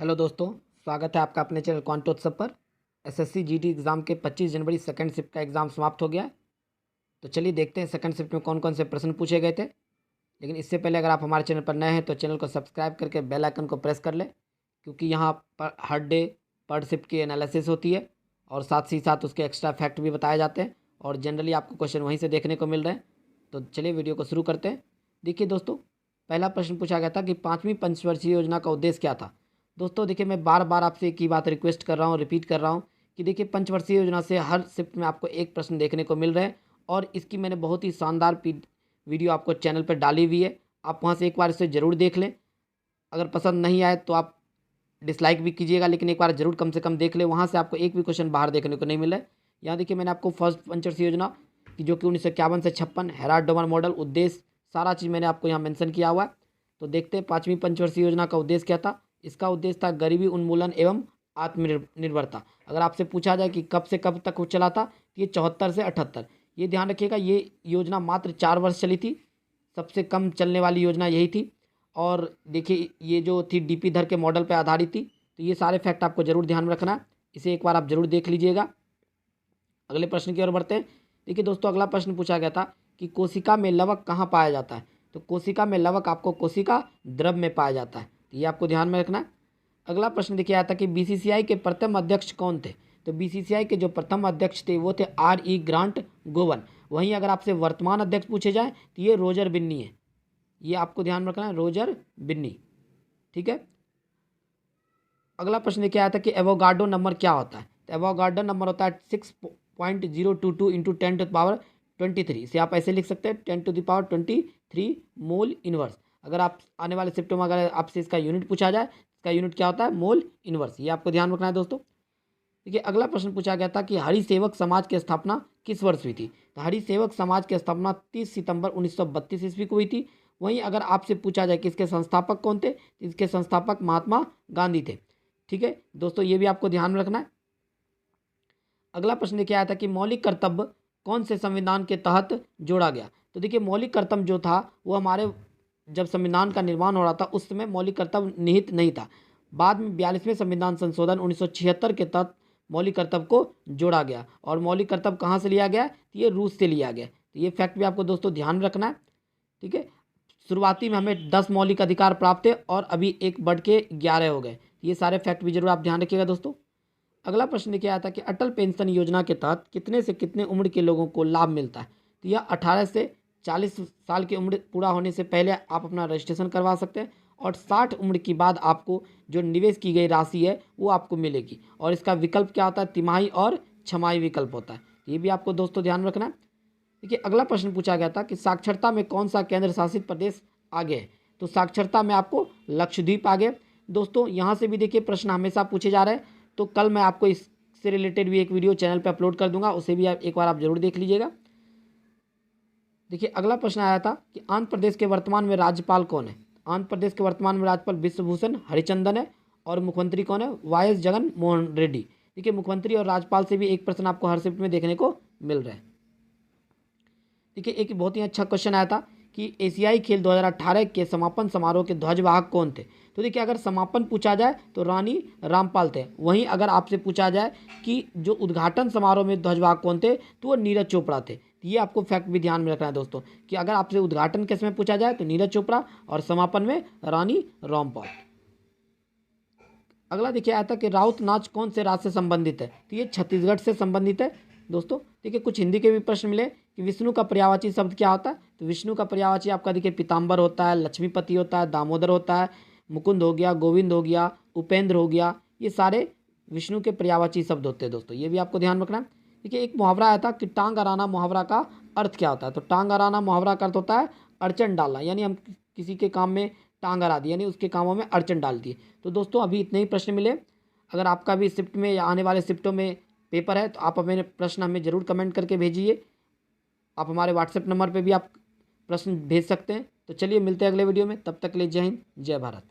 Hello दोस्तों, स्वागत है आपका अपने चैनल कॉन्टोत्सव पर। एसएससी जीडी एग्ज़ाम के 25 जनवरी सेकंड शिफ्ट का एग्ज़ाम समाप्त हो गया है। तो चलिए देखते हैं सेकंड शिफ्ट में कौन कौन से प्रश्न पूछे गए थे। लेकिन इससे पहले अगर आप हमारे चैनल पर नए हैं तो चैनल को सब्सक्राइब करके बेल आइकन को प्रेस कर लें, क्योंकि यहाँ पर हर डे पर शिफ्ट की एनालिसिस होती है और साथ ही साथ उसके एक्स्ट्रा फैक्ट भी बताए जाते हैं और जनरली आपको क्वेश्चन वहीं से देखने को मिल रहे हैं। तो चलिए वीडियो को शुरू करते हैं। देखिए दोस्तों, पहला प्रश्न पूछा गया था कि 5वीं पंचवर्षीय योजना का उद्देश्य क्या था। दोस्तों देखिए, मैं बार बार आपसे एक ही बात रिक्वेस्ट कर रहा हूँ, रिपीट कर रहा हूँ कि देखिए, पंचवर्षीय योजना से हर शिफ्ट में आपको एक प्रश्न देखने को मिल रहे हैं और इसकी मैंने बहुत ही शानदार वीडियो आपको चैनल पर डाली हुई है। आप वहाँ से एक बार इसे ज़रूर देख लें। अगर पसंद नहीं आए तो आप डिसलाइक भी कीजिएगा, लेकिन एक बार ज़रूर कम से कम देख लें। वहाँ से आपको एक भी क्वेश्चन बाहर देखने को नहीं मिला है। यहाँ देखिए, मैंने आपको फर्स्ट पंचवर्षीय योजना की जो कि 1951 से 56 हेराल्ड डोमर मॉडल, उद्देश्य, सारा चीज़ मैंने आपको यहाँ मेंशन किया हुआ है। तो देखते हैं 5वीं पंचवर्षीय योजना का उद्देश्य क्या था। इसका उद्देश्य था गरीबी उन्मूलन एवं आत्मनिर्भरता। अगर आपसे पूछा जाए कि कब से कब तक वो चला था, तो ये 74 से 78। ये ध्यान रखिएगा, ये योजना मात्र 4 वर्ष चली थी। सबसे कम चलने वाली योजना यही थी। और देखिए, ये जो थी डीपी धर के मॉडल पर आधारित थी। तो ये सारे फैक्ट आपको जरूर ध्यान में रखना है। इसे एक बार आप जरूर देख लीजिएगा। अगले प्रश्न की ओर बढ़ते हैं। देखिए दोस्तों, अगला प्रश्न पूछा गया था कि कोशिका में लवक कहाँ पाया जाता है। तो कोशिका में लवक आपको कोशिका द्रव में पाया जाता है। तो ये आपको ध्यान में रखना है। अगला प्रश्न देखिए आया था कि बीसीसीआई के प्रथम अध्यक्ष कौन थे। तो बीसीसीआई के जो प्रथम अध्यक्ष थे वो थे RE ग्रांट गोवन। वहीं अगर आपसे वर्तमान अध्यक्ष पूछे जाए तो ये रोजर बिन्नी है। ये आपको ध्यान में रखना है, रोजर बिन्नी। ठीक है। अगला प्रश्न देखिए आया था कि एवोगाड्रो नंबर क्या होता है। तो एवोगाड्रो नंबर होता है 6.022 इंटू 10⁻23। इसे आप ऐसे लिख सकते हैं 10⁻23 मोल इनवर्स। अगर आप आने वाले शिफ्टों में अगर आपसे इसका यूनिट पूछा जाए, इसका यूनिट क्या होता है, मोल इनवर्स। ये आपको ध्यान रखना है दोस्तों। देखिए, अगला प्रश्न पूछा गया था कि हरि सेवक समाज की स्थापना किस वर्ष हुई थी। तो हरि सेवक समाज की स्थापना 30 सितंबर 1932 ईस्वी को हुई थी। वहीं अगर आपसे पूछा जाए कि इसके संस्थापक कौन थे, तो इसके संस्थापक महात्मा गांधी थे। ठीक है दोस्तों, ये भी आपको ध्यान में रखना है। अगला प्रश्न क्या आया था कि मौलिक कर्तव्य कौन से संविधान के तहत जोड़ा गया। तो देखिए, मौलिक कर्तव्य जो था वो हमारे जब संविधान का निर्माण हो रहा था उस समय मौलिक कर्तव्य निहित नहीं था। बाद में 42वें संविधान संशोधन 1976 के तहत मौलिक कर्तव्य को जोड़ा गया। और मौलिक कर्तव्य कहाँ से लिया गया, तो ये रूस से लिया गया। तो ये फैक्ट भी आपको दोस्तों ध्यान में रखना है। ठीक है। शुरुआती में हमें 10 मौलिक अधिकार प्राप्त थे और अभी एक बढ़ के 11 हो गए। ये सारे फैक्ट भी जरूर आप ध्यान रखिएगा दोस्तों। अगला प्रश्न क्या आता है कि अटल पेंशन योजना के तहत कितने से कितने उम्र के लोगों को लाभ मिलता है। तो यह 18 से 40 साल की उम्र पूरा होने से पहले आप अपना रजिस्ट्रेशन करवा सकते हैं और 60 उम्र के बाद आपको जो निवेश की गई राशि है वो आपको मिलेगी। और इसका विकल्प क्या होता है, तिमाही और छमाही विकल्प होता है। ये भी आपको दोस्तों ध्यान रखना है। देखिए, अगला प्रश्न पूछा गया था कि साक्षरता में कौन सा केंद्र शासित प्रदेश आगे है। तो साक्षरता में आपको लक्षद्वीप आगे। दोस्तों यहाँ से भी देखिए प्रश्न हमेशा पूछे जा रहे हैं, तो कल मैं आपको इससे रिलेटेड भी एक वीडियो चैनल पे अपलोड कर दूंगा, उसे भी एक बार आप जरूर देख लीजिएगा। देखिए, अगला प्रश्न आया था कि आंध्र प्रदेश के वर्तमान में राज्यपाल कौन है। आंध्र प्रदेश के वर्तमान में राज्यपाल विश्वभूषण हरिचंदन है। और मुख्यमंत्री कौन है, YS जगन मोहन रेड्डी। देखिए, मुख्यमंत्री और राज्यपाल से भी एक प्रश्न आपको हर शिफ्ट में देखने को मिल रहा है। देखिए, एक बहुत ही अच्छा क्वेश्चन आया था कि एशियाई खेल 2018 के समापन समारोह के ध्वजवाहक कौन थे। तो देखिए, अगर समापन पूछा जाए तो रानी रामपाल थे। वहीं अगर आपसे पूछा जाए कि जो उद्घाटन समारोह में ध्वजवाहक कौन थे, तो वो नीरज चोपड़ा थे। तो ये आपको फैक्ट भी ध्यान में रखना है दोस्तों कि अगर आपसे उद्घाटन केस में पूछा जाए तो नीरज चोपड़ा और समापन में रानी रामपाल। अगला देखिए आया था कि राउत नाच कौन से राज्य से संबंधित है। तो ये छत्तीसगढ़ से संबंधित है दोस्तों। देखिए, कुछ हिंदी के भी प्रश्न मिले कि विष्णु का पर्यायवाची शब्द क्या होता है। तो विष्णु का पर्यायवाची आपका देखिए पीताम्बर होता है, लक्ष्मीपति होता है, दामोदर होता है, मुकुंद हो गया, गोविंद हो गया, उपेंद्र हो गया। ये सारे विष्णु के पर्यायवाची शब्द होते हैं दोस्तों। ये भी आपको ध्यान रखना है। देखिए, एक मुहावरा आया था कि टांग अराना मुहावरा का अर्थ क्या होता है। तो टांग अराना मुहावरा का अर्थ होता है अड़चन डालना, यानी हम किसी के काम में टांग अरा दी, यानी उसके कामों में अड़चन डाल दी। तो दोस्तों अभी इतने ही प्रश्न मिले। अगर आपका भी शिफ्ट में या आने वाले शिफ्टों में पेपर है तो आप अपने प्रश्न हमें ज़रूर कमेंट करके भेजिए। आप हमारे व्हाट्सएप नंबर पे भी आप प्रश्न भेज सकते हैं। तो चलिए मिलते हैं अगले वीडियो में, तब तक के लिए जय हिंद, जय भारत।